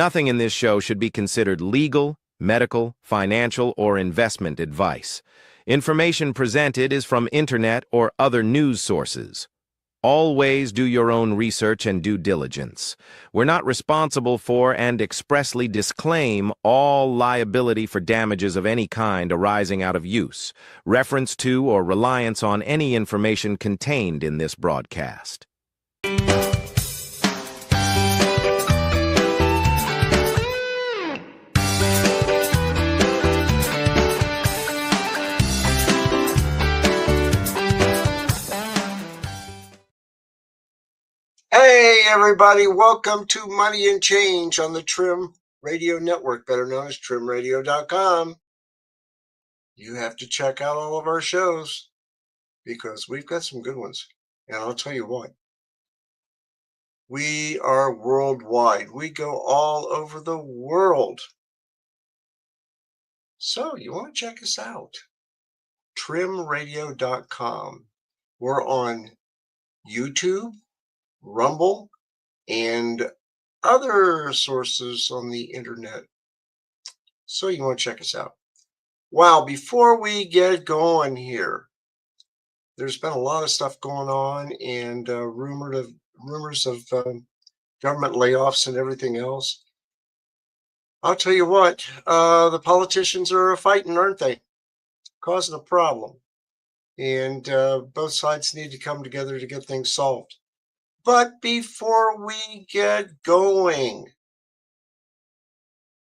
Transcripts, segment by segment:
Nothing in this show should be considered legal, medical, financial, or investment advice. Information presented is from internet or other news sources. Always do your own research and due diligence. We're not responsible for and expressly disclaim all liability for damages of any kind arising out of use, reference to, or reliance on any information contained in this broadcast. Hey everybody, welcome to Money and Change on the Trim Radio Network, better known as trimradio.com. You have to check out all of our shows because we've got some good ones. And I'll tell you what, we are worldwide. We go all over the world. So you want to check us out, trimradio.com. We're on YouTube, Rumble, and other sources on the internet. So you want to check us out. Wow, before we get going here, there's been a lot of stuff going on and rumors of government layoffs and everything else. I'll tell you what, the politicians are fighting, aren't they? Causing a problem. And both sides need to come together to get things solved. But before we get going,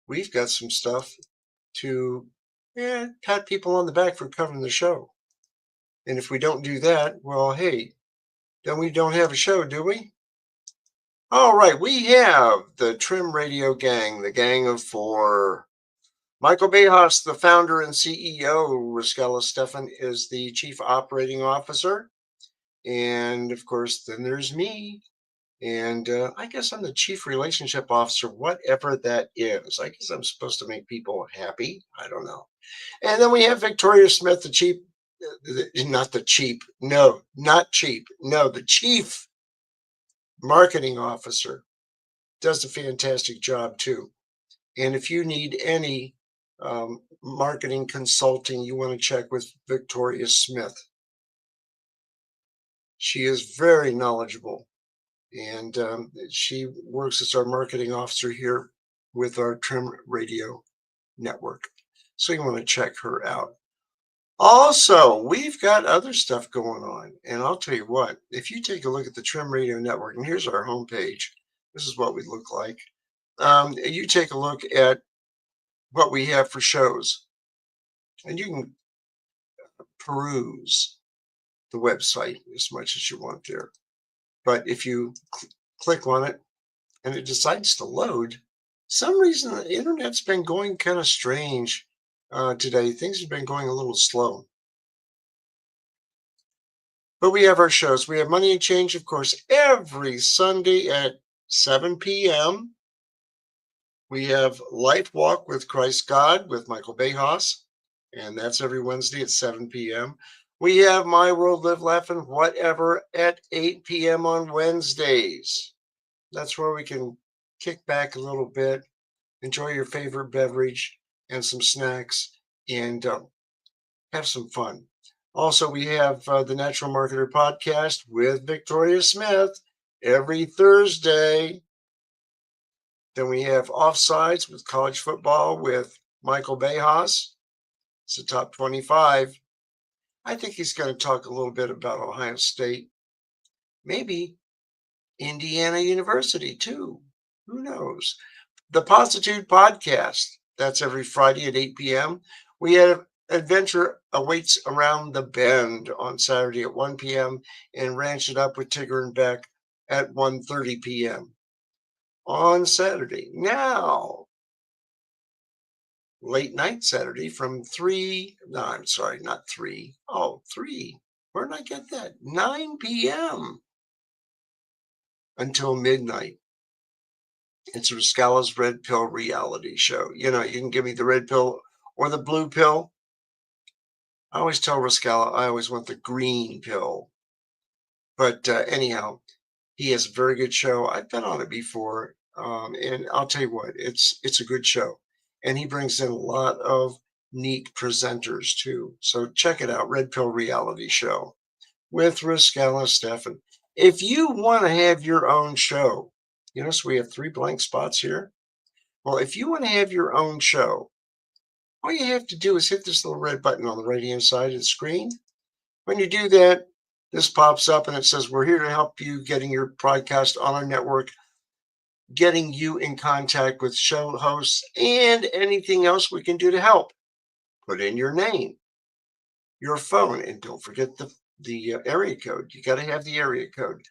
we've got some stuff to pat people on the back for covering the show. And if we don't do that, well, hey, then we don't have a show, do we? All right, we have the Trim Radio Gang, the Gang of Four. Michael Bejas, the founder and CEO. Rascala Stefan is the Chief Operating Officer. And, of course, then there's me. And I guess I'm the Chief Relationship Officer, whatever that is. I guess I'm supposed to make people happy. I don't know. And then we have Victoria Smith, the Chief Marketing Officer. Does a fantastic job, too. And if you need any marketing consulting, you want to check with Victoria Smith. She is very knowledgeable, and she works as our marketing officer here with our Trim Radio Network. So you want to check her out. Also, we've got other stuff going on, and I'll tell you what, if you take a look at the Trim Radio Network, and here's our homepage, this is what we look like. You take a look at what we have for shows, and you can peruse the website as much as you want there. But if you click on it and it decides to load, some reason the internet's been going kind of strange today. Things have been going a little slow. But we have our shows. We have Money and Change, of course, every Sunday at 7 p.m. We have Life Walk with Christ God with Michael Bejas, and that's every Wednesday at 7 p.m. We have My World, Live, Laugh, and Whatever at 8 p.m. on Wednesdays. That's where we can kick back a little bit, enjoy your favorite beverage and some snacks, and have some fun. Also, we have the Natural Marketer Podcast with Victoria Smith every Thursday. Then we have Offsides with College Football with Michael Bejas. It's the top 25. I think he's going to talk a little bit about Ohio State, maybe Indiana University too. Who knows? The Positude Podcast, that's every Friday at 8 p.m. We have Adventure Awaits Around the Bend on Saturday at 1 p.m. and Ranch It Up with Tigger and Beck at 1:30 p.m. on Saturday. Now, late night Saturday from 3. No, I'm sorry, not 3. Oh, 3. Where did I get that? 9 p.m. until midnight. It's Rascala's Red Pill reality show. You know, you can give me the red pill or the blue pill. I always tell Rascala I always want the green pill. But anyhow, he has a very good show. I've been on it before. And I'll tell you what, it's a good show. And he brings in a lot of neat presenters too. So check it out, Red Pill Reality Show with Riscala Stefan. If you want to have your own show, so we have 3 blank spots here. Well, if you want to have your own show, all you have to do is hit this little red button on the right-hand side of the screen. When you do that, this pops up and it says, we're here to help you getting your podcast on our network, getting you in contact with show hosts, and anything else we can do to help. Put in your name, your phone, and don't forget the area code. You got to have the area code.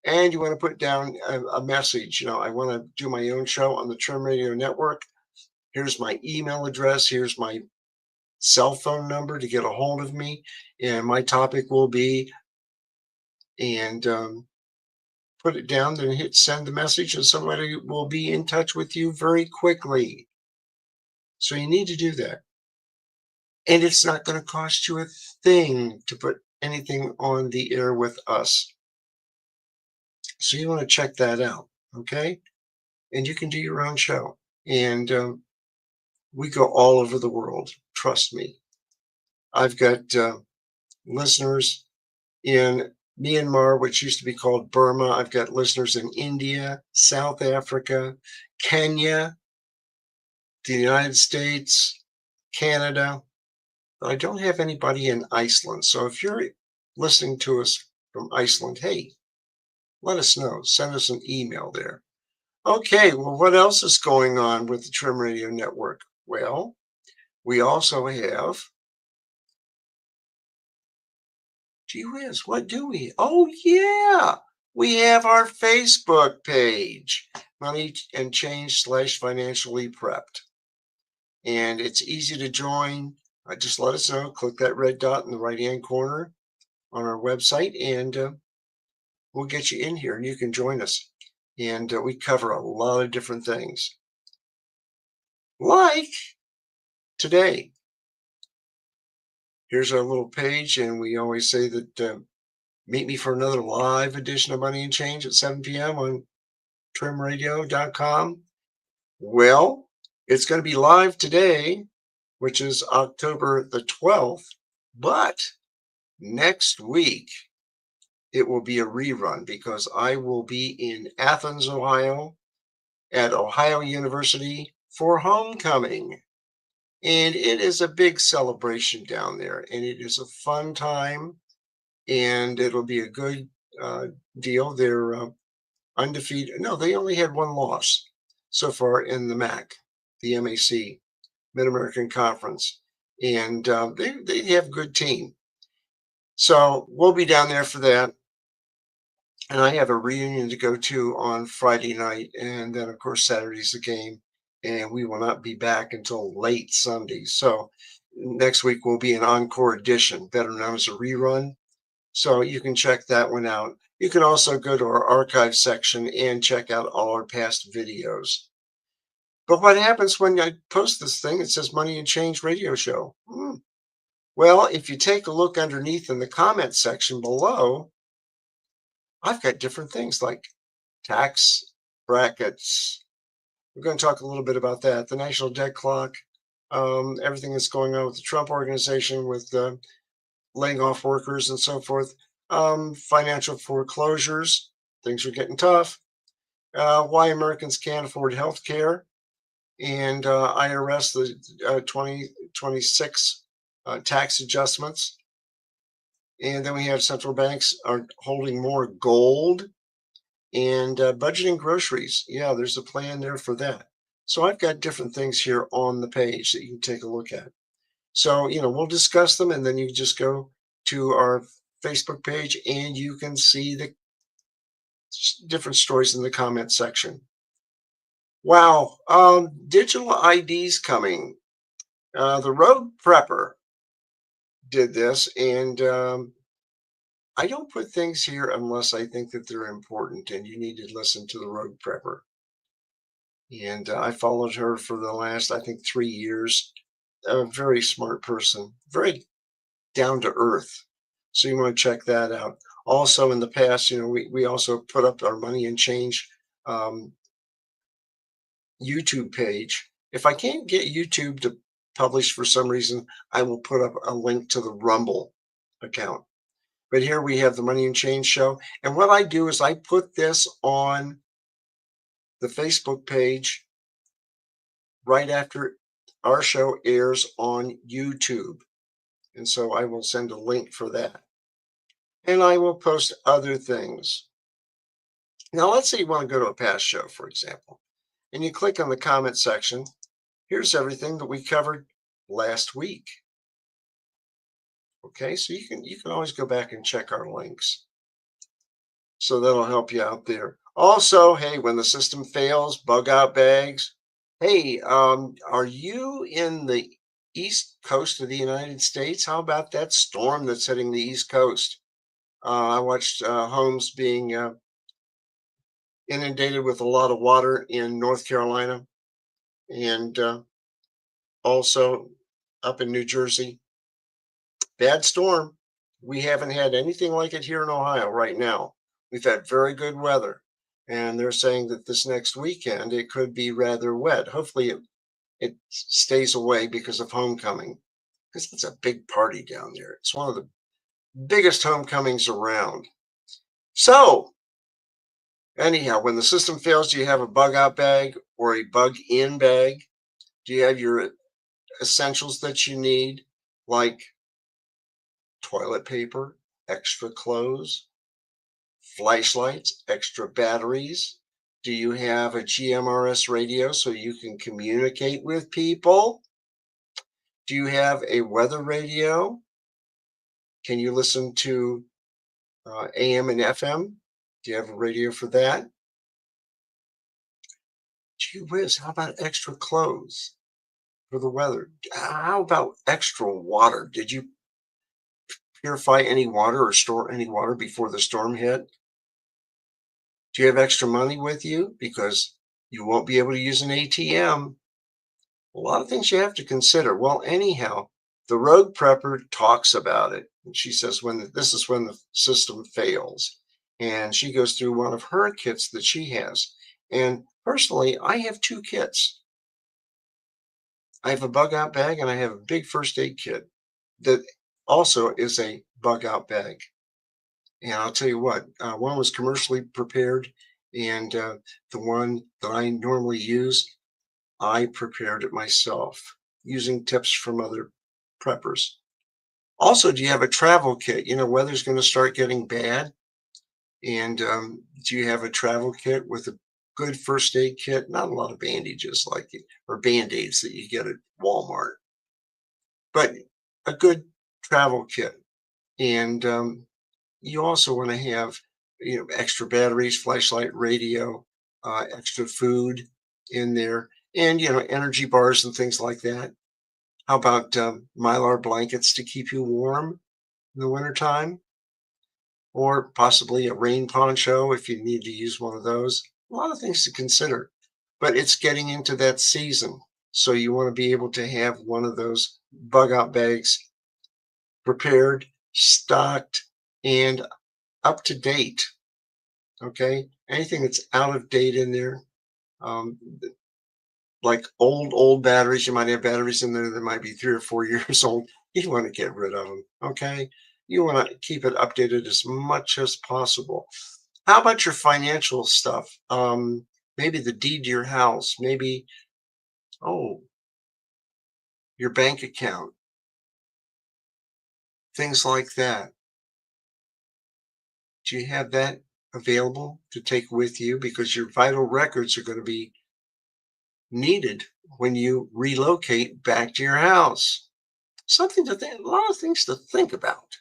And you want to put down a message. I want to do my own show on the Trim Radio Network. Here's my email address. Here's my cell phone number to get a hold of me. And my topic will be, and put it down, then hit send the message, and somebody will be in touch with you very quickly. So you need to do that. And it's not going to cost you a thing to put anything on the air with us. So you want to check that out, okay? And you can do your own show. And we go all over the world, trust me. I've got listeners in Myanmar, which used to be called Burma. I've got listeners in India, South Africa, Kenya, the United States, Canada. But I don't have anybody in Iceland. So if you're listening to us from Iceland, hey, let us know. Send us an email there. Okay, well, what else is going on with the Trim Radio Network? Well, we also have, gee whiz, what do we? Oh, yeah, we have our Facebook page, Money and Change / Financially Prepped. And it's easy to join. Just let us know. Click that red dot in the right-hand corner on our website, and we'll get you in here, and you can join us. And we cover a lot of different things. Like today. Here's our little page, and we always say that meet me for another live edition of Money and Change at 7 p.m. on trimradio.com. Well, it's going to be live today, which is October the 12th, but next week it will be a rerun because I will be in Athens, Ohio at Ohio University for homecoming. And it is a big celebration down there, and it is a fun time, and it'll be a good deal. They're undefeated. No, they only had 1 loss so far in the MAC, the MAC, Mid-American Conference, and they have a good team. So we'll be down there for that. And I have a reunion to go to on Friday night, and then, of course, Saturday's the game. And we will not be back until late Sunday. So next week will be an encore edition, better known as a rerun. So you can check that one out. You can also go to our archive section and check out all our past videos. But what happens when I post this thing? It says Money and Change Radio Show. Well, if you take a look underneath in the comment section below, I've got different things like tax brackets. We're going to talk a little bit about that. The national debt clock, everything that's going on with the Trump organization, with laying off workers and so forth, financial foreclosures, things are getting tough, why Americans can't afford health care, and IRS, the 2026 tax adjustments. And then we have central banks are holding more gold. And budgeting groceries. Yeah, there's a plan there for that. So I've got different things here on the page that you can take a look at. So, we'll discuss them, and then you just go to our Facebook page and you can see the different stories in the comment section. Wow, digital IDs coming. The Road Prepper did this, and I don't put things here unless I think that they're important, and you need to listen to the Road Prepper. And I followed her for the last, I think, 3 years. A very smart person, very down to earth. So you want to check that out. Also, in the past, we also put up our Money and Change YouTube page. If I can't get YouTube to publish for some reason, I will put up a link to the Rumble account. But here we have the Money and Change show. And what I do is I put this on the Facebook page right after our show airs on YouTube. And so I will send a link for that. And I will post other things. Now, let's say you want to go to a past show, for example, and you click on the comment section. Here's everything that we covered last week. Okay, so you can always go back and check our links. So that'll help you out there. Also, hey, when the system fails, bug out bags. Hey, are you in the east coast of the United States? How about that storm that's hitting the east coast? I watched homes being inundated with a lot of water in North Carolina and also up in New Jersey. Bad storm. We haven't had anything like it here in Ohio right now. We've had very good weather, and they're saying that this next weekend it could be rather wet. Hopefully it stays away because of homecoming, because it's a big party down there. It's one of the biggest homecomings around. So anyhow, when the system fails, do you have a bug out bag or a bug in bag? Do you have your essentials that you need, like toilet paper, extra clothes, flashlights, extra batteries? Do you have a GMRS radio so you can communicate with people? Do you have a weather radio? Can you listen to AM and FM? Do you have a radio for that? Gee whiz, how about extra clothes for the weather? How about extra water? Did you purify any water or store any water before the storm hit? Do you have extra money with you? Because you won't be able to use an ATM. A lot of things you have to consider. Well, anyhow, the road prepper talks about it. And she says this is when the system fails. And she goes through one of her kits that she has. And personally, I have two kits. I have a bug out bag and I have a big first aid kit that also is a bug out bag. And I'll tell you what, one was commercially prepared, and the one that I normally use, I prepared it myself using tips from other preppers. Also, do you have a travel kit? You know, weather's going to start getting bad. And do you have a travel kit with a good first aid kit? Not a lot of bandages or band-aids that you get at Walmart, but a good travel kit. And you also want to have, extra batteries, flashlight, radio, extra food in there, and, energy bars and things like that. How about Mylar blankets to keep you warm in the wintertime? Or possibly a rain poncho if you need to use one of those. A lot of things to consider, but it's getting into that season. So you want to be able to have one of those bug out bags prepared, stocked, and up to date. Okay. Anything that's out of date in there, um, like old batteries, you might have batteries in there that might be 3 or 4 years old. You want to get rid of them. Okay. You want to keep it updated as much as possible. How about your financial stuff? Maybe the deed to your house, maybe, your bank account, things like that. Do you have that available to take with you? Because your vital records are going to be needed when you relocate back to your house. Something to think, a lot of things to think about.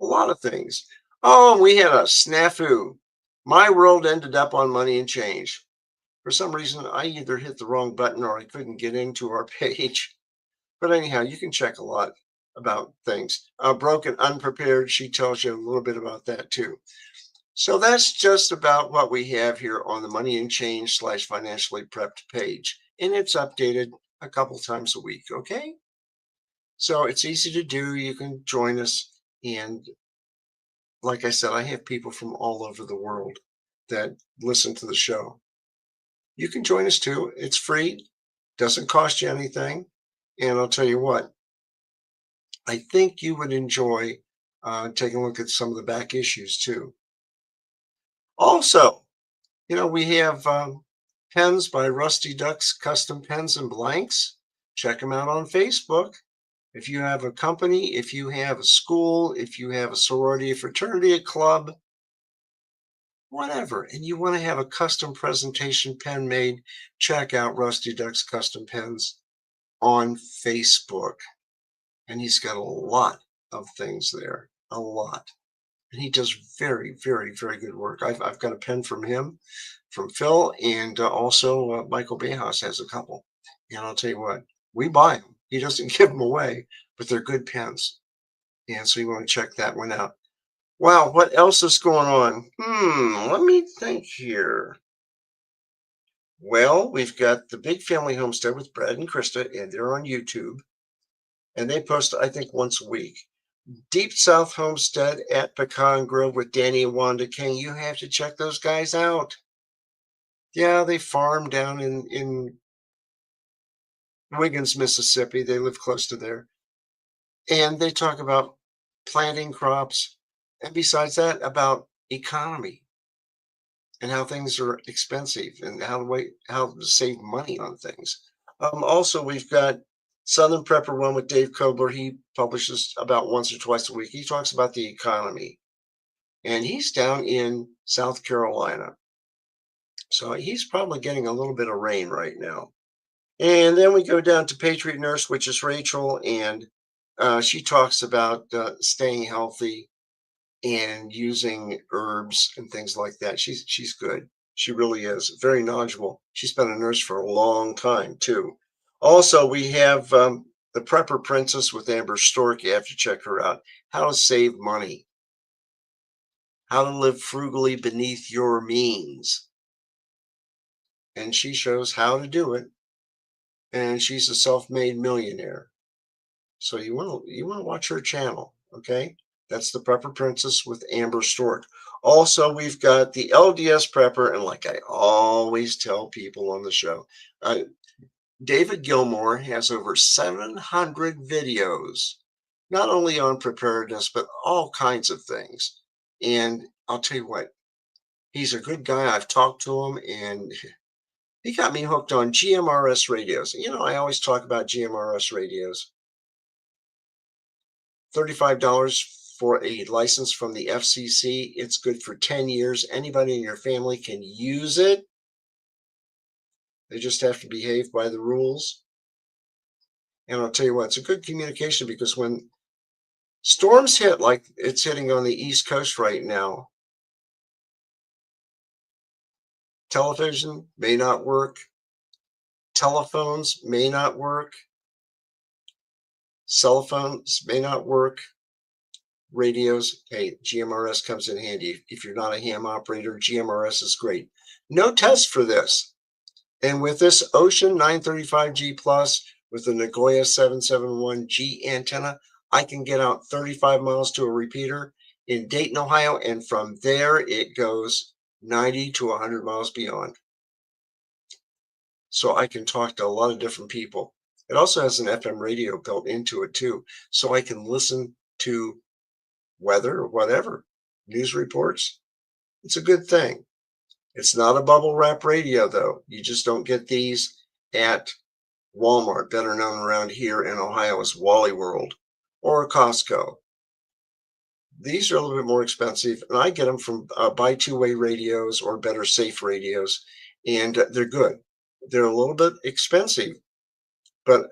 A lot of things. Oh, we had a snafu. My world ended up on Money and Change. For some reason, I either hit the wrong button or I couldn't get into our page. But anyhow, you can check a lot about things. Broken, unprepared, she tells you a little bit about that too. So that's just about what we have here on the Money and Change / financially prepped page. And it's updated a couple times a week, okay? So it's easy to do. You can join us. And like I said, I have people from all over the world that listen to the show. You can join us too. It's free, doesn't cost you anything. And I'll tell you what, I think you would enjoy taking a look at some of the back issues too. Also, we have pens by Rusty Duck's Custom Pens and Blanks. Check them out on Facebook. If you have a company, if you have a school, if you have a sorority, a fraternity, a club, whatever, and you want to have a custom presentation pen made, check out Rusty Duck's Custom Pens on Facebook. And he's got a lot of things there, a lot. And he does very, very, very good work. I've got a pen from him, from Phil, and also Michael Bejas has a couple. And I'll tell you what, we buy them. He doesn't give them away, but they're good pens. And so you want to check that one out. Wow, what else is going on? Let me think here. Well, we've got the Big Family Homestead with Brad and Krista, and they're on YouTube. And they post, I think, once a week. Deep South Homestead at Pecan Grove with Danny and Wanda King. You have to check those guys out. Yeah, they farm down in Wiggins, Mississippi. They live close to there. And they talk about planting crops. And besides that, about economy and how things are expensive and how to save money on things. Also, we've got Southern Prepper One with Dave Kobler. He publishes about once or twice a week. He talks about the economy, and he's down in South Carolina. So he's probably getting a little bit of rain right now. And then we go down to Patriot Nurse, which is Rachel, and she talks about staying healthy and using herbs and things like that. She's good. She really is very knowledgeable. She's been a nurse for a long time too. Also, we have the Prepper Princess with Amber Stork. You have to check her out. How to save money. How to live frugally beneath your means. And she shows how to do it. And she's a self-made millionaire. So you want to watch her channel, okay? That's the Prepper Princess with Amber Stork. Also, we've got the LDS Prepper, and like I always tell people on the show, David Gilmore has over 700 videos, not only on preparedness, but all kinds of things. And I'll tell you what, he's a good guy. I've talked to him, and he got me hooked on GMRS radios. I always talk about GMRS radios. $35 for a license from the FCC. It's good for 10 years. Anybody in your family can use it. They just have to behave by the rules. And I'll tell you what, it's a good communication, because when storms hit like it's hitting on the East Coast right now, television may not work, telephones may not work, cell phones may not work, radios, hey, GMRS comes in handy. If you're not a ham operator, GMRS is great. No test for this. And with this Ocean 935G Plus with the Nagoya 771G antenna, I can get out 35 miles to a repeater in Dayton, Ohio, and from there it goes 90 to 100 miles beyond. So I can talk to a lot of different people. It also has an FM radio built into it too, so I can listen to weather or whatever, news reports. It's a good thing. It's not a bubble wrap radio, though. You just don't get these at Walmart, better known around here in Ohio as Wally World, or Costco. These are a little bit more expensive, and I get them from Buy Two-Way radios or Better Safe radios, and they're good. They're a little bit expensive, but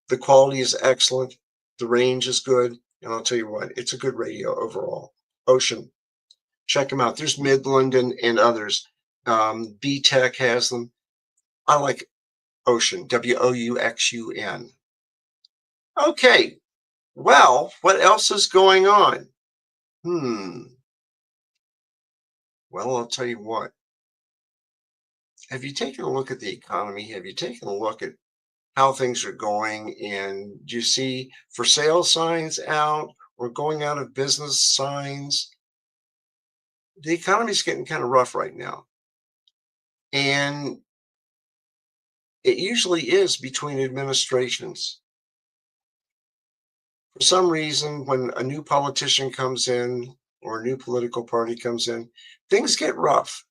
the quality is excellent. The range is good, and I'll tell you what, it's a good radio overall. Ocean, check them out. There's Midland and others. B-Tech has them. I like Ocean, Wouxun. Okay, well, what else is going on? Well, I'll tell you what. Have you taken a look at the economy? Have you taken a look at how things are going? And do you see for sale signs out or going out of business signs? The economy's getting kind of rough right now. And It usually is between administrations. For some reason, when a new politician comes in or a new political party comes in, things get rough.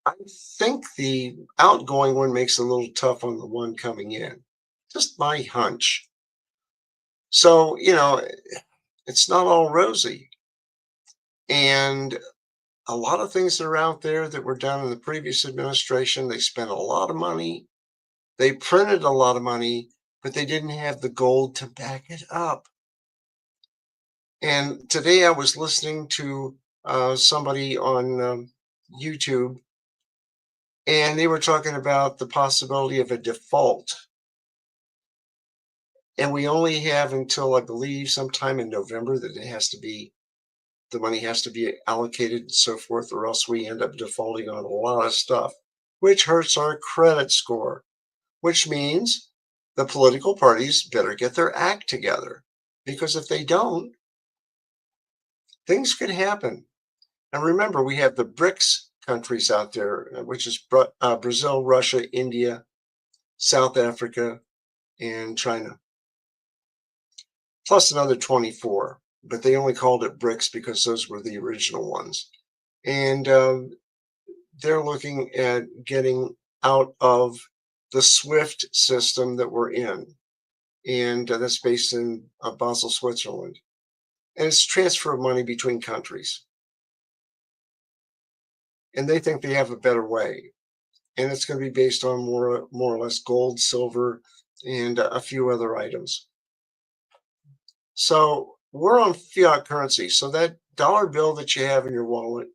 I think the outgoing one makes it a little tough on the one coming in. Just my hunch. So, it's not all rosy. And a lot of things that are out there that were done in the previous administration, they spent a lot of money, they printed a lot of money, but they didn't have the gold to back it up. And today I was listening to somebody on YouTube, and they were talking about the possibility of a default. And we only have until, I believe, sometime in November that the money has to be allocated and so forth, or else we end up defaulting on a lot of stuff, which hurts our credit score, which means the political parties better get their act together. Because if they don't, things could happen. And remember, we have the BRICS countries out there, which is Brazil, Russia, India, South Africa, and China, plus another 24. But they only called it BRICS because those were the original ones. And they're looking at getting out of the SWIFT system that we're in. And that's based in Basel, Switzerland. And it's transfer of money between countries. And they think they have a better way. And it's going to be based on more or less gold, silver, and a few other items. So we're on fiat currency. So that dollar bill that you have in your wallet,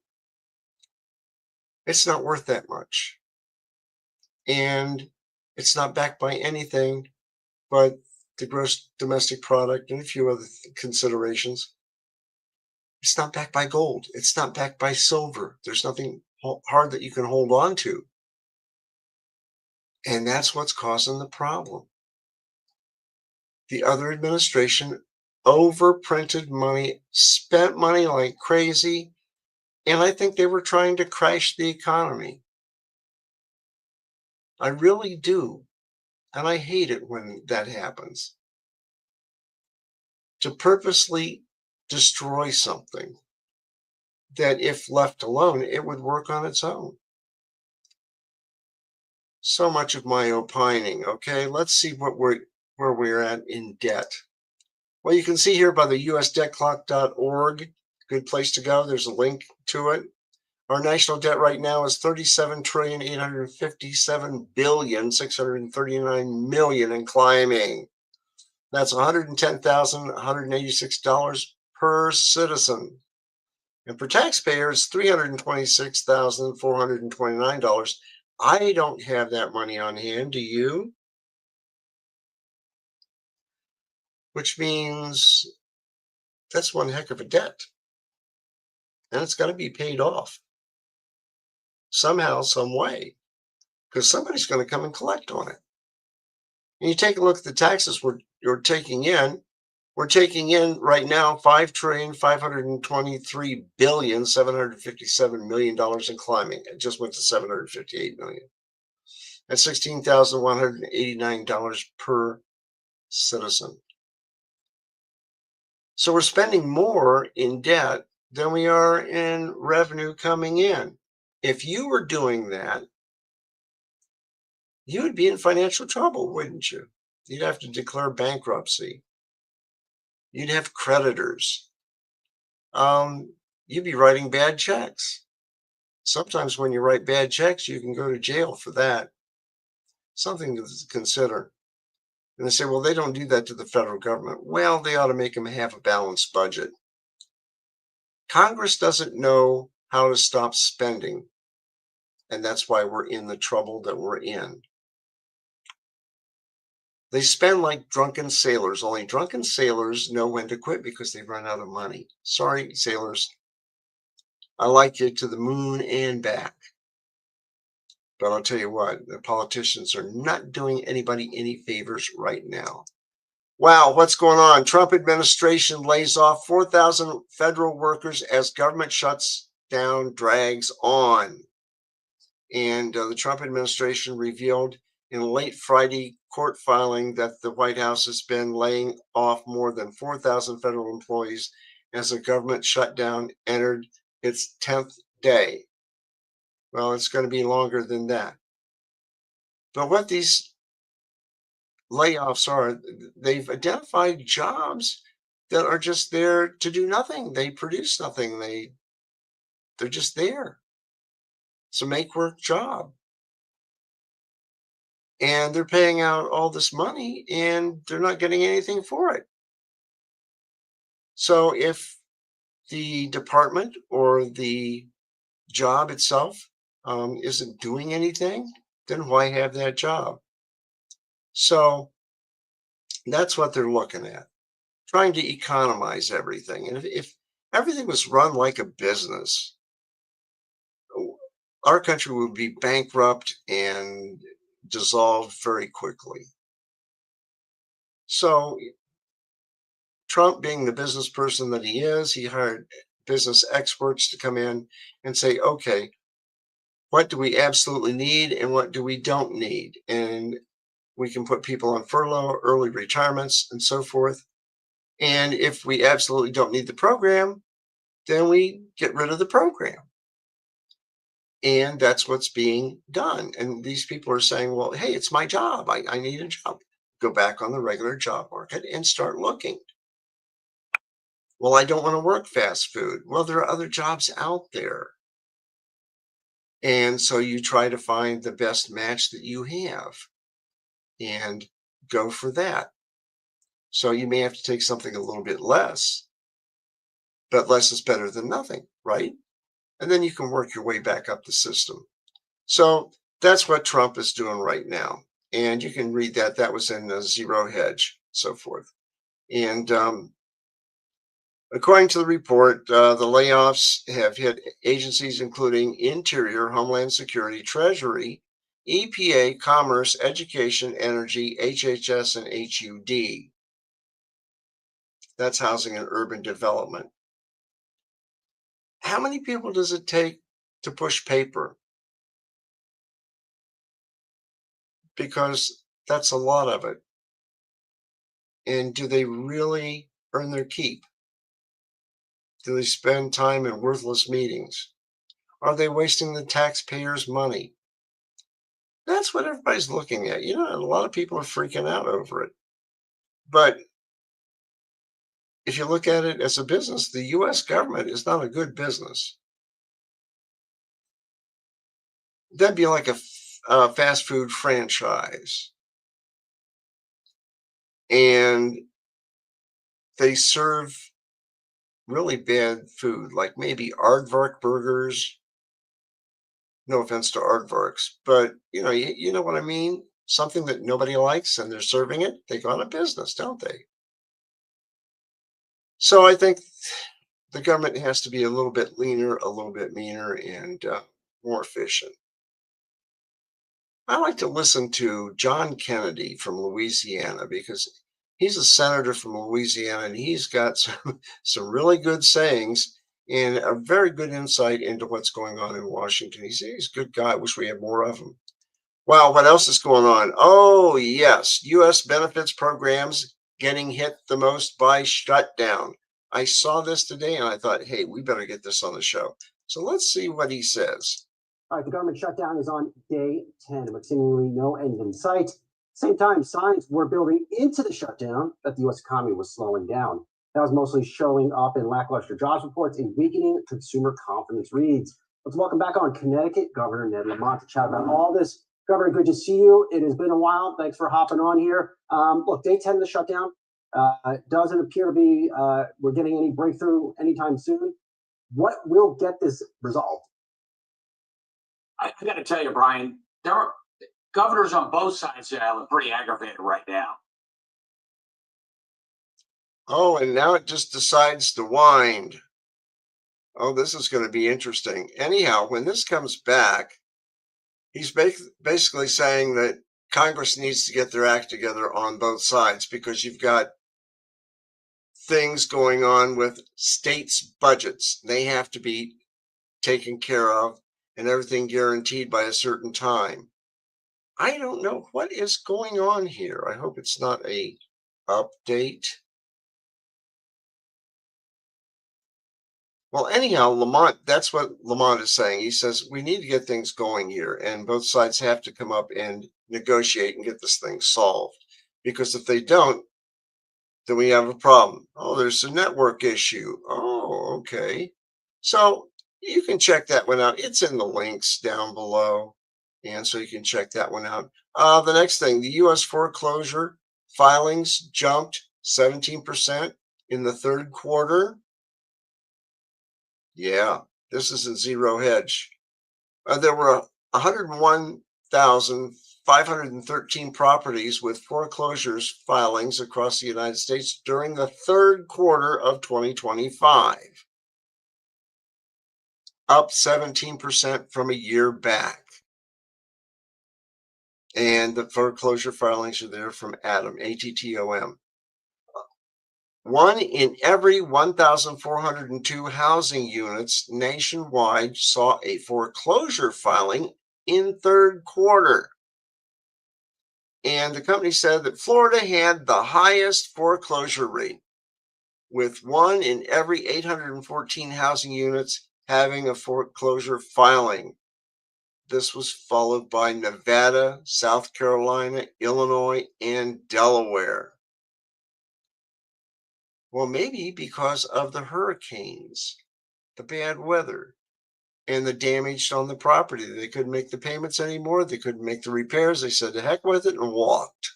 it's not worth that much. And it's not backed by anything but the gross domestic product and a few other considerations. It's not backed by gold. It's not backed by silver. There's nothing hard that you can hold on to. And that's what's causing the problem. The other administration overprinted money, spent money like crazy, and I think they were trying to crash the economy. I really do. And I hate it when that happens. To purposely destroy something that, if left alone, it would work on its own. So much of my opining. Okay, let's see where we're at in debt. Well, you can see here by the usdebtclock.org, good place to go. There's a link to it. Our national debt right now is $37,857,639,000,000 and climbing. That's $110,186 per citizen. And for taxpayers, $326,429. I don't have that money on hand. Do you? Which means that's one heck of a debt. And it's got to be paid off somehow, some way, because somebody's going to come and collect on it. And you take a look at the taxes you're taking in. We're taking in right now $5,523,757,000,000 and climbing. It just went to $758 million. That's $16,189 per citizen. So we're spending more in debt than we are in revenue coming in. If you were doing that, you would be in financial trouble, wouldn't you? You'd have to declare bankruptcy. You'd have creditors. You'd be writing bad checks. Sometimes when you write bad checks, you can go to jail for that. Something to consider. And they say, well, they don't do that to the federal government. Well, they ought to make them have a balanced budget. Congress doesn't know how to stop spending. And that's why we're in the trouble that we're in. They spend like drunken sailors. Only drunken sailors know when to quit because they run out of money. Sorry, sailors. I like you to the moon and back. But I'll tell you what, the politicians are not doing anybody any favors right now. Wow, what's going on? Trump administration lays off 4,000 federal workers as government shuts down drags on. And the Trump administration revealed in late Friday court filing that the White House has been laying off more than 4,000 federal employees as the government shutdown entered its 10th day. Well, it's going to be longer than that. But what these layoffs are, they've identified jobs that are just there to do nothing. They produce nothing. They're just there. It's a make work job. And they're paying out all this money and they're not getting anything for it. So if the department or the job itself isn't doing anything, then why have that job? So that's what they're looking at, trying to economize everything. And if everything was run like a business, our country would be bankrupt and dissolved very quickly. So Trump, being the business person that he is, he hired business experts to come in and say, okay, what do we absolutely need and what do we don't need? And we can put people on furlough, early retirements, and so forth. And if we absolutely don't need the program, then we get rid of the program. And that's what's being done. And these people are saying, well, hey, it's my job. I need a job. Go back on the regular job market and start looking. Well, I don't want to work fast food. Well, there are other jobs out there. And so you try to find the best match that you have and go for that. So you may have to take something a little bit less, but less is better than nothing, right? And then you can work your way back up the system. So that's what Trump is doing right now. And you can read that. That was in Zero Hedge, so forth. And according to the report, the layoffs have hit agencies including Interior, Homeland Security, Treasury, EPA, Commerce, Education, Energy, HHS, and HUD. That's Housing and Urban Development. How many people does it take to push paper? Because that's a lot of it. And do they really earn their keep? Do they spend time in worthless meetings? Are they wasting the taxpayers' money? That's what everybody's looking at. You know, a lot of people are freaking out over it. But if you look at it as a business, the US government is not a good business. That'd be like a fast food franchise. And they serve really bad food, like maybe aardvark burgers. No offense to aardvarks, but you know what I mean? Something that nobody likes and they're serving it, they go out of business, don't they? So I think the government has to be a little bit leaner, a little bit meaner, and more efficient. I like to listen to John Kennedy from Louisiana because he's a senator from Louisiana and he's got some really good sayings and a very good insight into what's going on in Washington. He's a good guy. I wish we had more of him. Wow, what else is going on? Oh, yes, U.S. benefits programs getting hit the most by shutdown. I saw this today and I thought, hey, we better get this on the show. So let's see what he says. All right, the government shutdown is on day 10 with seemingly no end in sight. Same time, signs were building into the shutdown that the U.S. economy was slowing down. That was mostly showing up in lackluster jobs reports and weakening consumer confidence reads. Let's welcome back on Connecticut Governor Ned Lamont to chat about all this. Governor, good to see you. It has been a while. Thanks for hopping on here. Look, day 10 of the shutdown doesn't appear to be we're getting any breakthrough anytime soon. What will get this resolved? I got to tell you, Brian, there are governors on both sides of the island pretty aggravated right now. Oh, and now it just decides to wind. Oh, this is going to be interesting. Anyhow, when this comes back, he's basically saying that Congress needs to get their act together on both sides because you've got things going on with states' budgets. They have to be taken care of and everything guaranteed by a certain time. I don't know what is going on here. I hope it's not a update. Well, anyhow, Lamont, that's what Lamont is saying. He says we need to get things going here, and both sides have to come up and negotiate and get this thing solved. Because if they don't, then we have a problem. Oh, there's a network issue. Oh, okay. So you can check that one out. It's in the links down below. And so you can check that one out. The next thing, the U.S. foreclosure filings jumped 17% in the third quarter. Yeah, this isn't zero hedge. There were 101,513 properties with foreclosures filings across the United States during the third quarter of 2025, up 17% from a year back. And the foreclosure filings are there from Adam, ATTOM. 1 in every 1,402 housing units nationwide saw a foreclosure filing in third quarter. And the company said that Florida had the highest foreclosure rate, with 1 in every 814 housing units having a foreclosure filing. This was followed by Nevada, South Carolina, Illinois, and Delaware. Well, maybe because of the hurricanes, the bad weather, and the damage on the property. They couldn't make the payments anymore. They couldn't make the repairs. They said, the heck with it, and walked.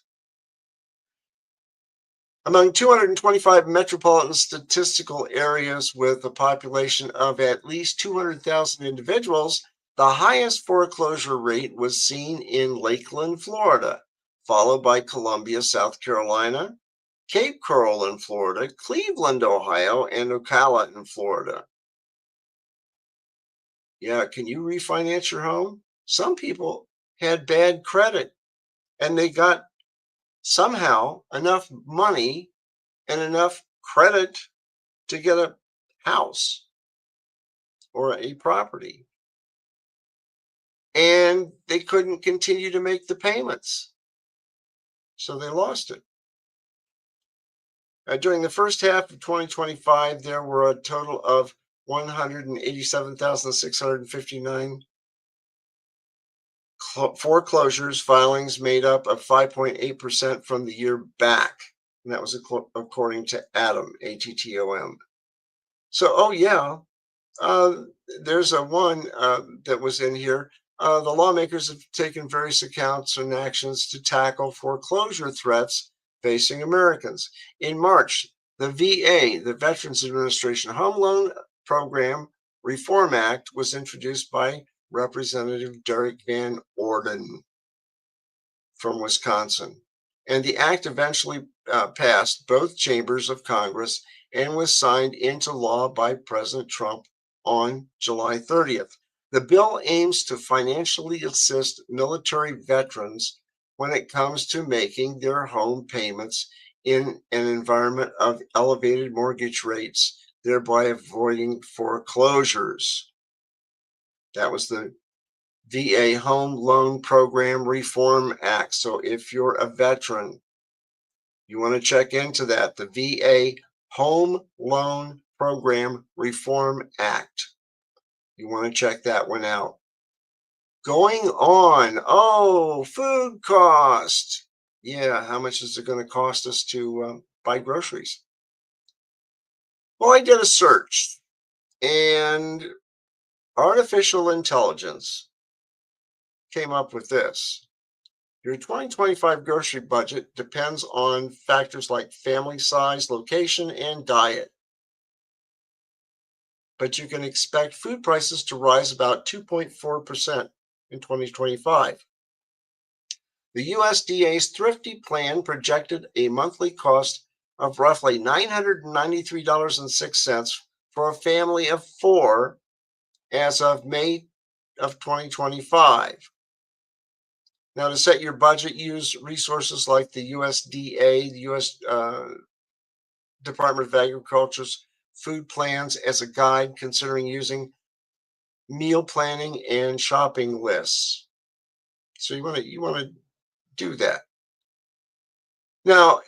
Among 225 metropolitan statistical areas with a population of at least 200,000 individuals, the highest foreclosure rate was seen in Lakeland, Florida, followed by Columbia, South Carolina, Cape Coral in Florida, Cleveland, Ohio, and Ocala in Florida. Yeah, can you refinance your home? Some people had bad credit and they got somehow enough money and enough credit to get a house or a property. And they couldn't continue to make the payments. So they lost it. During the first half of 2025, there were a total of 187,659 foreclosures filings, made up of 5.8% from the year back. And that was according to Adam, ATTOM. So, oh yeah, there's a one that was in here. The lawmakers have taken various accounts and actions to tackle foreclosure threats facing Americans. In March, the VA, the Veterans Administration Home Loan Program Reform Act, was introduced by Representative Derek Van Orden from Wisconsin. And the act eventually passed both chambers of Congress and was signed into law by President Trump on July 30th. The bill aims to financially assist military veterans when it comes to making their home payments in an environment of elevated mortgage rates, thereby avoiding foreclosures. That was the VA Home Loan Program Reform Act. So if you're a veteran, you want to check into that, the VA Home Loan Program Reform Act. You want to check that one out. Going on, food cost. Yeah, how much is it going to cost us to buy groceries? Well, I did a search, and artificial intelligence came up with this. Your 2025 grocery budget depends on factors like family size, location, and diet. But you can expect food prices to rise about 2.4% in 2025. The USDA's Thrifty Plan projected a monthly cost of roughly $993.06 for a family of 4 as of May of 2025. Now, to set your budget, use resources like the USDA, the U.S. Department of Agriculture's food plans as a guide, considering using meal planning and shopping lists. So you want to do that. Now,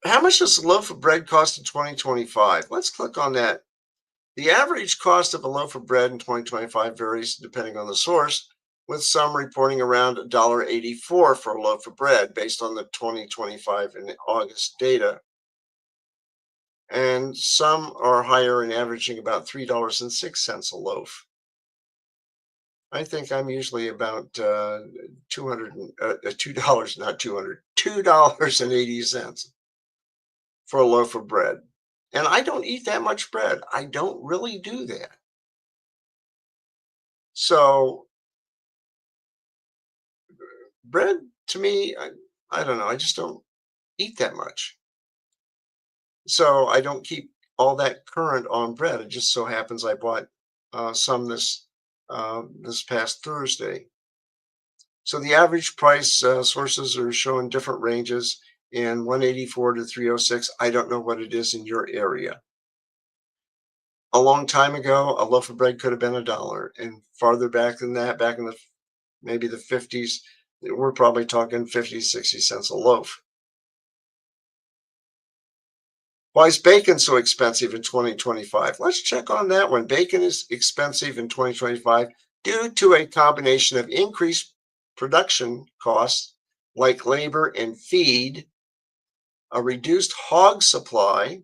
how much does a loaf of bread cost in 2025? Let's click on that. The average cost of a loaf of bread in 2025 varies depending on the source, with some reporting around $1.84 for a loaf of bread based on the 2025 and August data. And some are higher and averaging about $3.06 a loaf. I think I'm usually about $2, not 200, $2.80 for a loaf of bread. And I don't eat that much bread. I don't really do that. So bread to me, I don't know. I just don't eat that much. So I don't keep all that current on bread. It just so happens I bought some this past Thursday. So the average price sources are showing different ranges in 184 to 306. I don't know what it is in your area. A long time ago, a loaf of bread could have been $1, and farther back than that, back in maybe the 50s, we're probably talking 50, 60 cents a loaf. Why is bacon so expensive in 2025? Let's check on that one. Bacon is expensive in 2025 due to a combination of increased production costs like labor and feed, a reduced hog supply,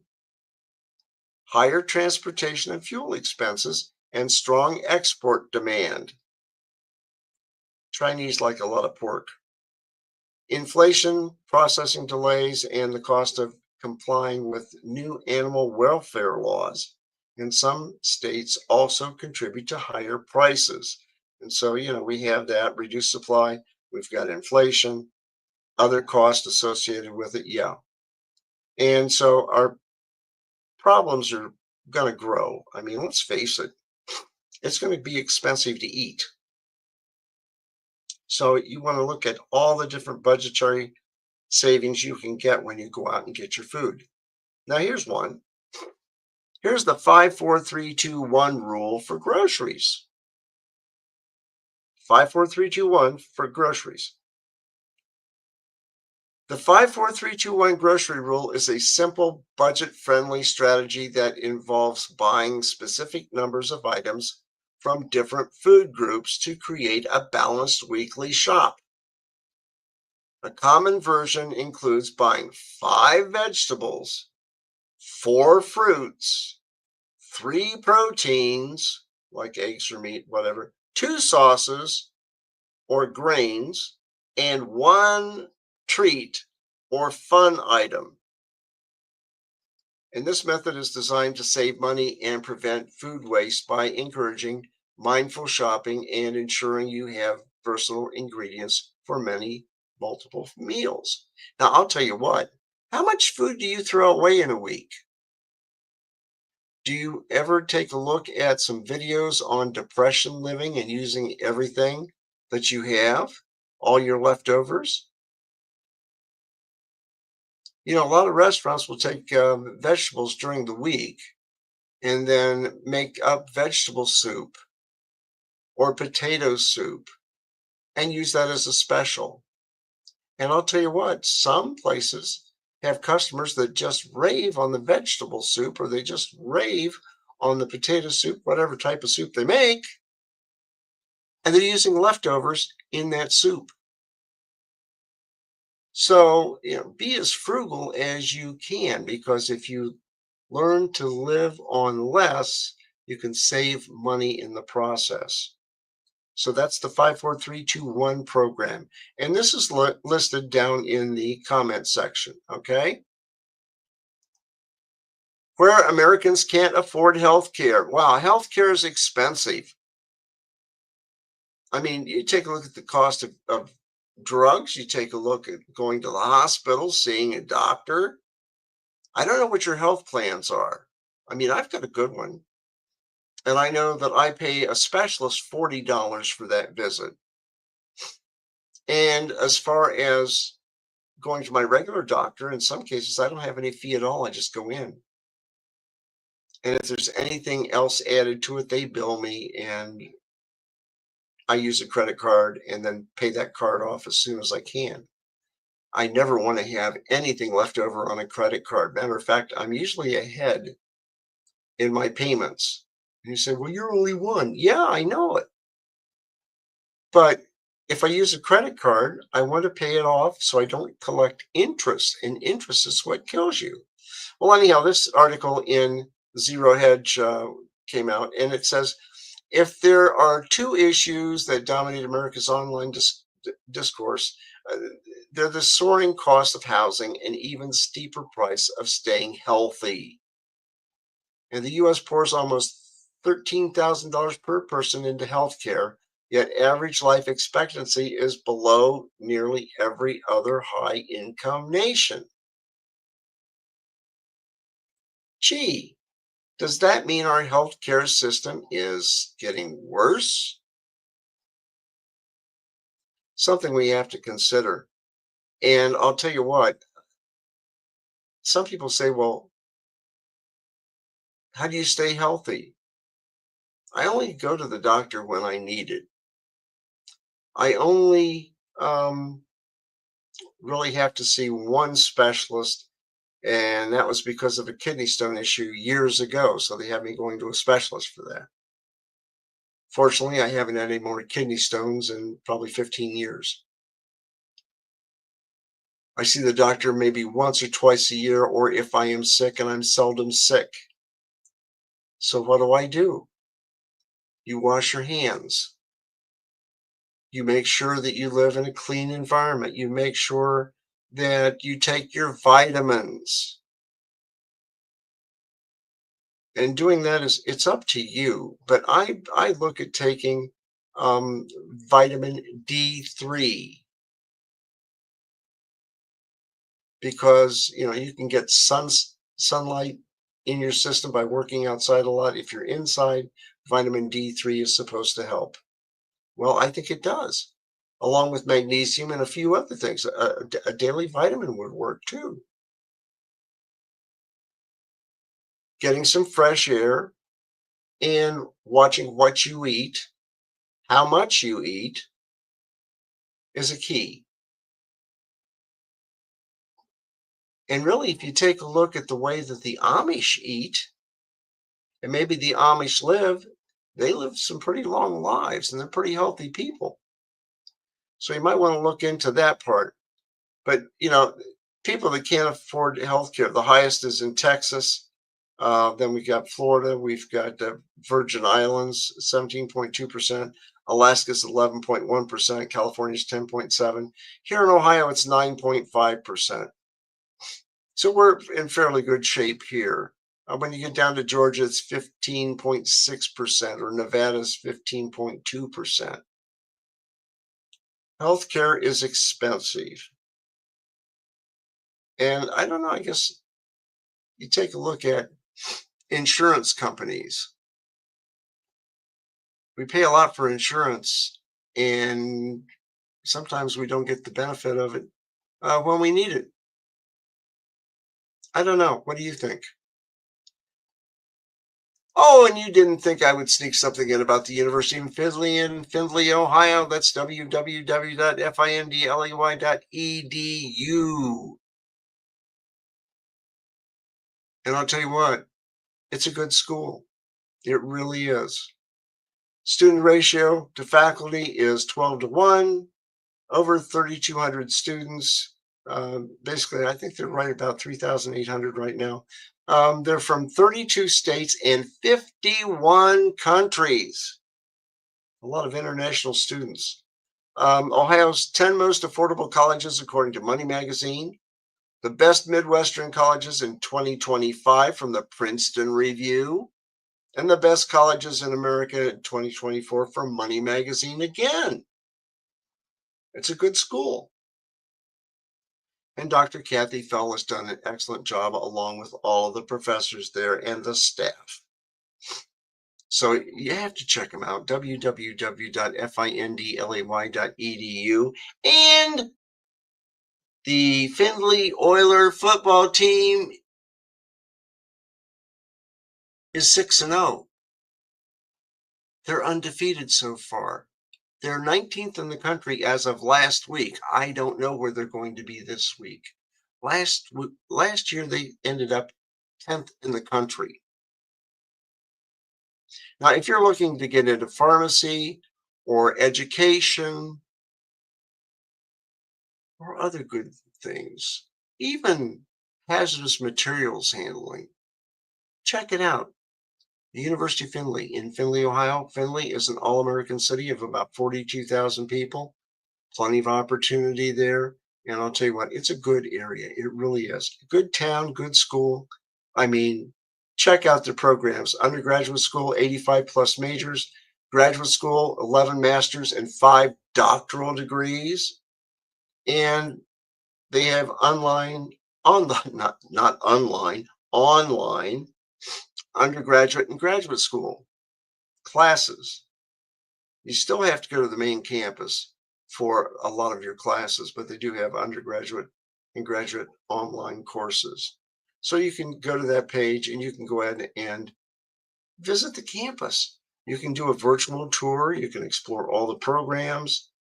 higher transportation and fuel expenses, and strong export demand. Chinese like a lot of pork. Inflation, processing delays, and the cost of complying with new animal welfare laws in some states also contribute to higher prices. And so, we have that reduced supply, we've got inflation, other costs associated with it. Yeah. And so our problems are going to grow. I mean, let's face it, it's going to be expensive to eat. So you want to look at all the different budgetary savings you can get when you go out and get your food. Now, here's one. Here's the 5-4-3-2-1 rule for groceries. 5-4-3-2-1 for groceries. The 5-4-3-2-1 grocery rule is a simple, budget-friendly strategy that involves buying specific numbers of items from different food groups to create a balanced weekly shop. A common version includes buying 5 vegetables, 4 fruits, 3 proteins, like eggs or meat, whatever, 2 sauces or grains, and 1 treat or fun item. And this method is designed to save money and prevent food waste by encouraging mindful shopping and ensuring you have versatile ingredients for multiple meals. Now, I'll tell you what, how much food do you throw away in a week? Do you ever take a look at some videos on depression living and using everything that you have, all your leftovers? A lot of restaurants will take vegetables during the week and then make up vegetable soup or potato soup and use that as a special. And I'll tell you what, some places have customers that just rave on the vegetable soup, or they just rave on the potato soup, whatever type of soup they make, and they're using leftovers in that soup. So, be as frugal as you can, because if you learn to live on less, you can save money in the process. So that's the 5-4-3-2-1 program. And this is listed down in the comment section, okay? Where Americans can't afford health care. Wow, health care is expensive. I mean, you take a look at the cost of drugs, you take a look at going to the hospital, seeing a doctor. I don't know what your health plans are. I mean, I've got a good one. And I know that I pay a specialist $40 for that visit. And as far as going to my regular doctor, in some cases, I don't have any fee at all. I just go in. And if there's anything else added to it, they bill me. And I use a credit card and then pay that card off as soon as I can. I never want to have anything left over on a credit card. Matter of fact, I'm usually ahead in my payments. And you say, well, you're only one. Yeah, I know it. But if I use a credit card, I want to pay it off so I don't collect interest. And interest is what kills you. Well, anyhow, this article in Zero Hedge came out, and it says, if there are two issues that dominate America's online discourse, they're the soaring cost of housing and even steeper price of staying healthy. And the U.S. pours almost $13,000 per person into healthcare, yet average life expectancy is below nearly every other high-income nation. Gee, does that mean our healthcare system is getting worse? Something we have to consider. And I'll tell you what, some people say, well, how do you stay healthy? I only go to the doctor when I need it. I only really have to see one specialist, and that was because of a kidney stone issue years ago. So they had me going to a specialist for that. Fortunately, I haven't had any more kidney stones in probably 15 years. I see the doctor maybe once or twice a year, or if I am sick, and I'm seldom sick. So what do? You wash your hands. You make sure that you live in a clean environment. You make sure that you take your vitamins. And doing that it's up to you. But I look at taking vitamin D3, because you can get sunlight in your system by working outside a lot. If you're inside, vitamin D3 is supposed to help. Well, I think it does, along with magnesium and a few other things. A daily vitamin would work too. Getting some fresh air and watching what you eat, how much you eat, is a key. And really, if you take a look at the way that the Amish eat, and maybe the Amish live, they live some pretty long lives, and they're pretty healthy people. So you might want to look into that part. But, people that can't afford health care, the highest is in Texas. Then we've got Florida. We've got Virgin Islands, 17.2%. Alaska's 11.1%. California's 10.7%. Here in Ohio, it's 9.5%. So we're in fairly good shape here. When you get down to Georgia, it's 15.6%, or Nevada's 15.2%. Healthcare is expensive. And I don't know, I guess you take a look at insurance companies. We pay a lot for insurance, and sometimes we don't get the benefit of it when we need it. I don't know. What do you think? Oh, and you didn't think I would sneak something in about the University of Findlay in Findlay, Ohio. That's www.findlay.edu. And I'll tell you what, it's a good school. It really is. Student ratio to faculty is 12-1, over 3,200 students. Basically, I think they're right about 3,800 right now. They're from 32 states and 51 countries. A lot of international students. Ohio's 10 most affordable colleges, according to Money Magazine. The best Midwestern colleges in 2025 from the Princeton Review. And the best colleges in America in 2024 from Money Magazine again. It's a good school. And Dr. Kathy Fell has done an excellent job, along with all of the professors there and the staff. So you have to check them out, www.findlay.edu. And the Findlay Oiler football team is 6-0. They're undefeated so far. They're 19th in the country as of last week. I don't know where they're going to be this week. Last year, they ended up 10th in the country. Now, if you're looking to get into pharmacy or education or other good things, even hazardous materials handling, check it out. The University of Findlay in Findlay, Ohio. Findlay is an all-American city of about 42,000 people. Plenty of opportunity there. And I'll tell you what, it's a good area. It really is. Good town, good school. I mean, check out the programs. Undergraduate school, 85 plus majors. Graduate school, 11 masters and 5 doctoral degrees. And they have online, not online, online undergraduate and graduate school classes. You still have to go to the main campus for a lot of your classes, but they do have undergraduate and graduate online courses. So you can go to that page and you can go ahead and visit the campus. You can do a virtual tour. You can explore all the programs.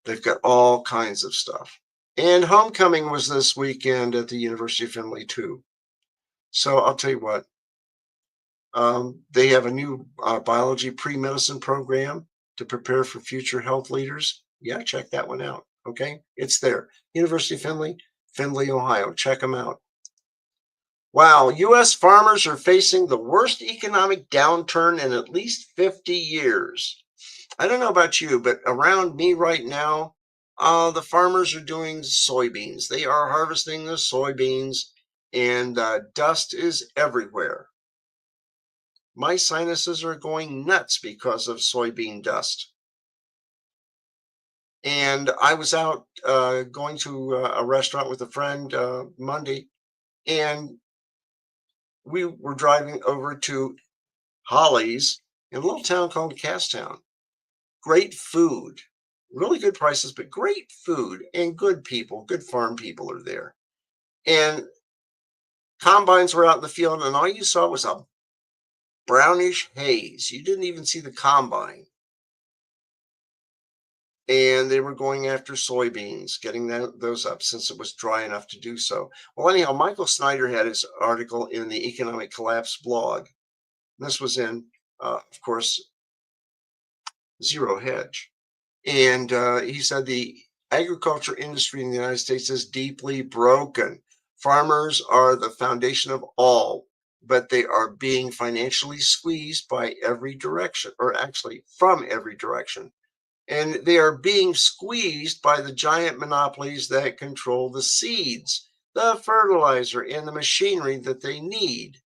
They've got all kinds of stuff. And homecoming was this weekend at the University of Findlay too. So I'll tell you what, they have a new biology pre-medicine program to prepare for future health leaders. Yeah, check that one out. Okay, it's there. University of Findlay, Findlay, Ohio. Check them out. Wow, U.S. farmers are facing the worst economic downturn in at least 50 years. I don't know about you, but around me right now, the farmers are doing soybeans. They are harvesting the soybeans, and dust is everywhere. My sinuses are going nuts because of soybean dust. And I was out going to a restaurant with a friend Monday, and we were driving over to Holly's in a little town called Casstown. Great food, really good prices, but great food and good people, good farm people are there. And combines were out in the field, and all you saw was a brownish haze. You didn't even see the combine. And they were going after soybeans, getting those up since it was dry enough to do so. Well, anyhow, Michael Snyder had his article in the Economic Collapse blog. This was in, of course, Zero Hedge. And he said the agriculture industry in the United States is deeply broken. Farmers are the foundation of all, but they are being financially squeezed by every direction, or actually from every direction. And they are being squeezed by the giant monopolies that control the seeds, the fertilizer, and the machinery that they need.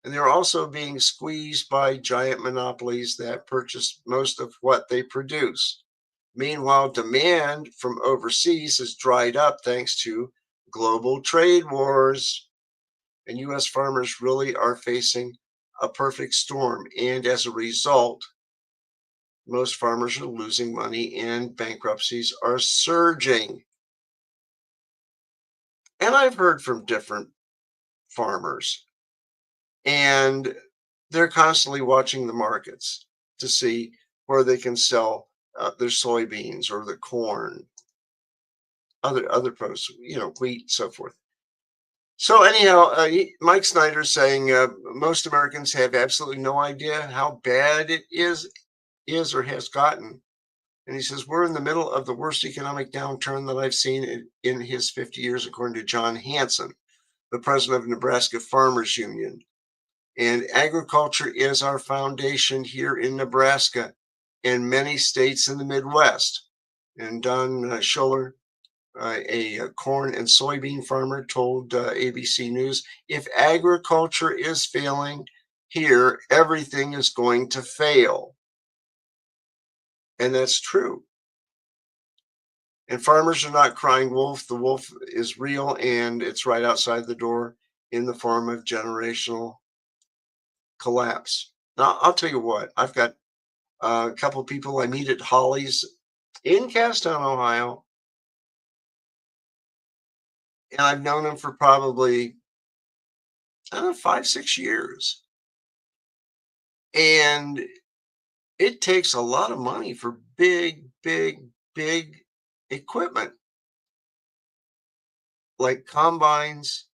And they're also being squeezed by giant monopolies that purchase most of what they produce. Meanwhile, demand from overseas has dried up thanks to global trade wars. And U.S. farmers really are facing a perfect storm. And as a result, most farmers are losing money and bankruptcies are surging. And I've heard from different farmers, and they're constantly watching the markets to see where they can sell their soybeans or the corn, other produce, wheat, so forth. So anyhow, Mike Snyder is saying most Americans have absolutely no idea how bad it is or has gotten. And he says, we're in the middle of the worst economic downturn that I've seen in his 50 years, according to John Hanson, the president of Nebraska Farmers Union. And agriculture is our foundation here in Nebraska and many states in the Midwest. And Don Scholler, a corn and soybean farmer, told ABC News, if agriculture is failing here, everything is going to fail. And that's true. And farmers are not crying wolf. The wolf is real, and it's right outside the door in the form of generational collapse. Now, I'll tell you what, I've got a couple of people I meet at Holly's in Casstown, Ohio, and I've known them for probably, 5, 6 years. And it takes a lot of money for big, big, big equipment like combines,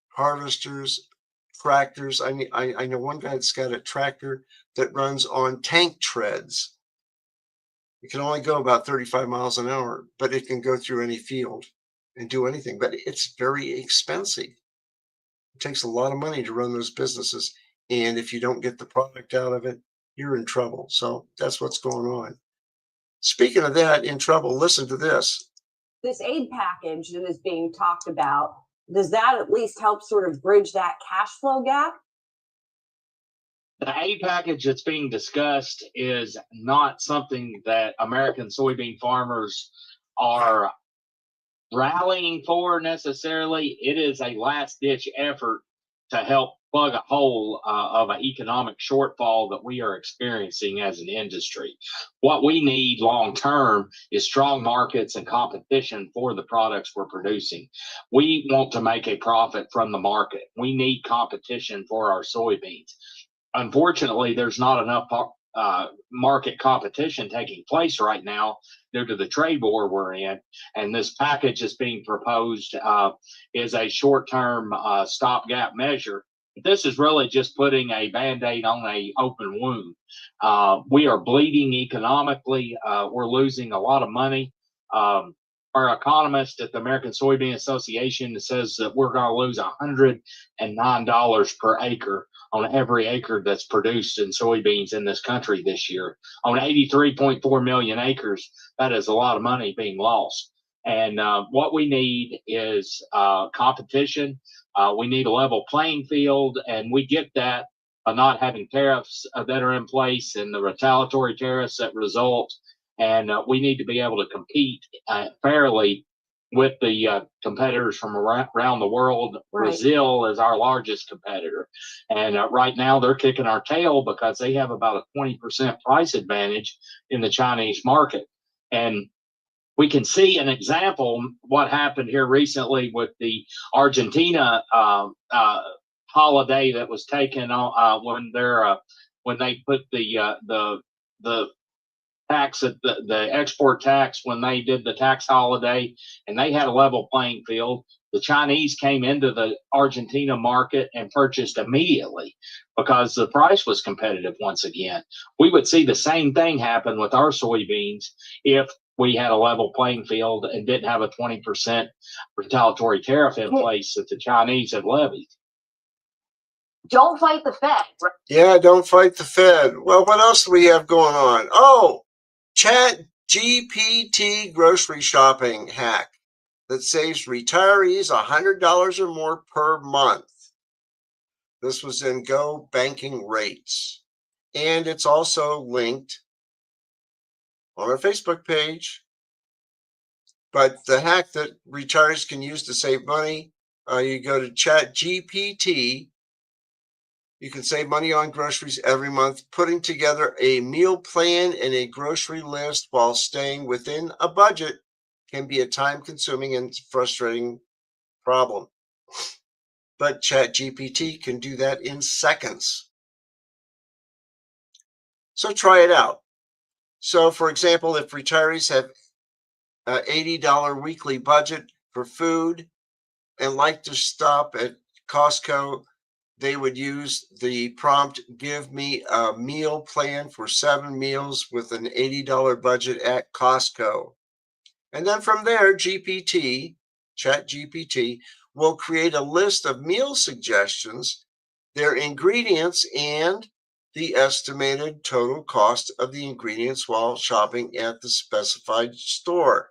harvesters, tractors. I know one guy that's got a tractor that runs on tank treads. It can only go about 35 miles an hour, but it can go through any field and do anything. But it's very expensive. It takes a lot of money to run those businesses. And if you don't get the product out of it, you're in trouble. So that's what's going on. Speaking of that, in trouble, listen to this. This aid package that is being talked about, does that at least help sort of bridge that cash flow gap? The aid package that's being discussed is not something that American soybean farmers are rallying for necessarily. It is a last-ditch effort to help plug a hole of an economic shortfall that we are experiencing as an industry. What we need long-term is strong markets and competition for the products we're producing. We want to make a profit from the market. We need competition for our soybeans. Unfortunately, there's not enough market competition taking place right now due to the trade war we're in. And this package that's being proposed is a short-term stopgap measure. This is really just putting a Band-Aid on an open wound. We are bleeding economically. We're losing a lot of money. Our economist at the American Soybean Association says that we're going to lose $109 per acre on every acre that's produced in soybeans in this country this year. On 83.4 million acres, that is a lot of money being lost. And what we need is competition. We need a level playing field, and we get that by not having tariffs that are in place and the retaliatory tariffs that result. And we need to be able to compete fairly with the competitors from around the world. Right. Brazil is our largest competitor. And right now they're kicking our tail because they have about a 20% price advantage in the Chinese market. And we can see an example what happened here recently with the Argentina holiday that was taken on when they put the tax at the export tax, when they did the tax holiday, and they had a level playing field. The Chinese came into the Argentina market and purchased immediately because the price was competitive once again. We would see the same thing happen with our soybeans if we had a level playing field and didn't have a 20% retaliatory tariff in place that the Chinese have levied. Don't fight the Fed. Yeah, don't fight the Fed. Well, what else do we have going on? Oh, Chat GPT grocery shopping hack that saves retirees $100 or more per month. This was in Go Banking Rates. And it's also linked on our Facebook page. But the hack that retirees can use to save money, you go to Chat GPT. You can save money on groceries every month. Putting together a meal plan and a grocery list while staying within a budget can be a time-consuming and frustrating problem. But ChatGPT can do that in seconds. So try it out. So, for example, if retirees have an $80 weekly budget for food and like to stop at Costco, they would use the prompt, give me a meal plan for 7 meals with an $80 budget at Costco. And then from there, ChatGPT, will create a list of meal suggestions, their ingredients, and the estimated total cost of the ingredients while shopping at the specified store.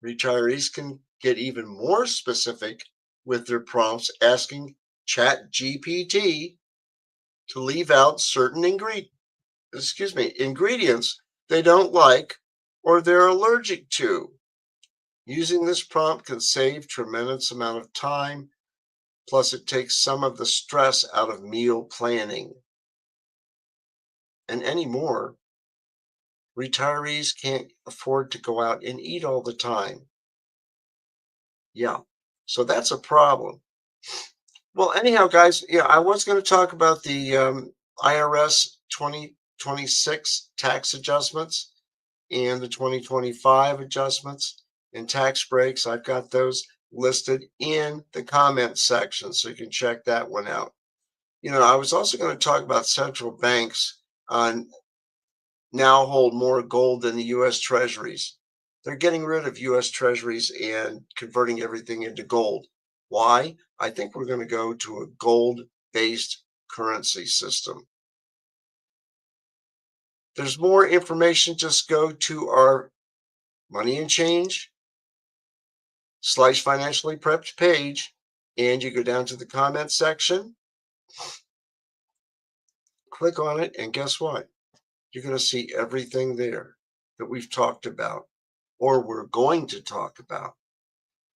Retirees can get even more specific with their prompts, asking ChatGPT to leave out certain ingredients they don't like or they're allergic to. Using this prompt can save tremendous amount of time, plus it takes some of the stress out of meal planning. And anymore, retirees can't afford to go out and eat all the time. Yeah, so that's a problem. Well, anyhow, guys, yeah, I was going to talk about the IRS 2026 tax adjustments and the 2025 adjustments and tax breaks. I've got those listed in the comments section, so you can check that one out. I was also going to talk about central banks now hold more gold than the U.S. Treasuries. They're getting rid of U.S. Treasuries and converting everything into gold. Why? I think we're going to go to a gold-based currency system. There's more information. Just go to our Money and Change / financially prepped page, and you go down to the comments section, click on it, and guess what? You're going to see everything there that we've talked about or we're going to talk about.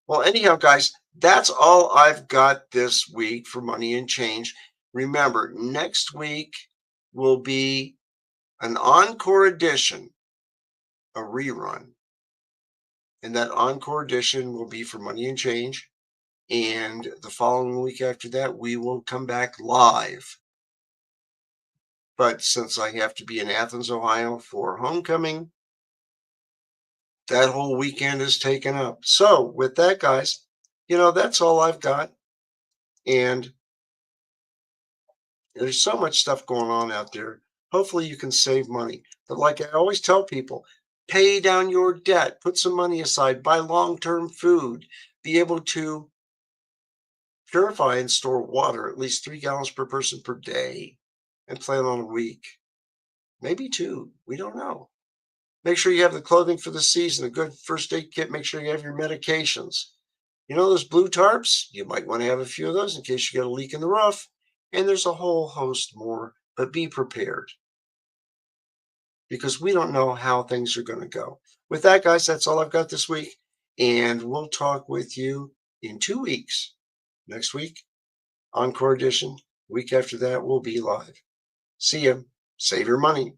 Well, anyhow, guys, that's all I've got this week for Money and Change. Remember, next week will be an encore edition, a rerun. And that encore edition will be for Money and Change. And the following week after that, we will come back live. But since I have to be in Athens, Ohio for homecoming, that whole weekend is taken up. So with that, guys, that's all I've got. And there's so much stuff going on out there. Hopefully you can save money. But like I always tell people, pay down your debt, put some money aside, buy long-term food, be able to purify and store water, at least 3 gallons per person per day, and plan on a week, maybe 2. We don't know. Make sure you have the clothing for the season, a good first aid kit. Make sure you have your medications. Those blue tarps, you might want to have a few of those in case you get a leak in the roof. And there's a whole host more, but be prepared because we don't know how things are going to go. With that, guys, that's all I've got this week. And we'll talk with you in 2 weeks. Next week, encore edition. Week after that, we'll be live. See you. Save your money.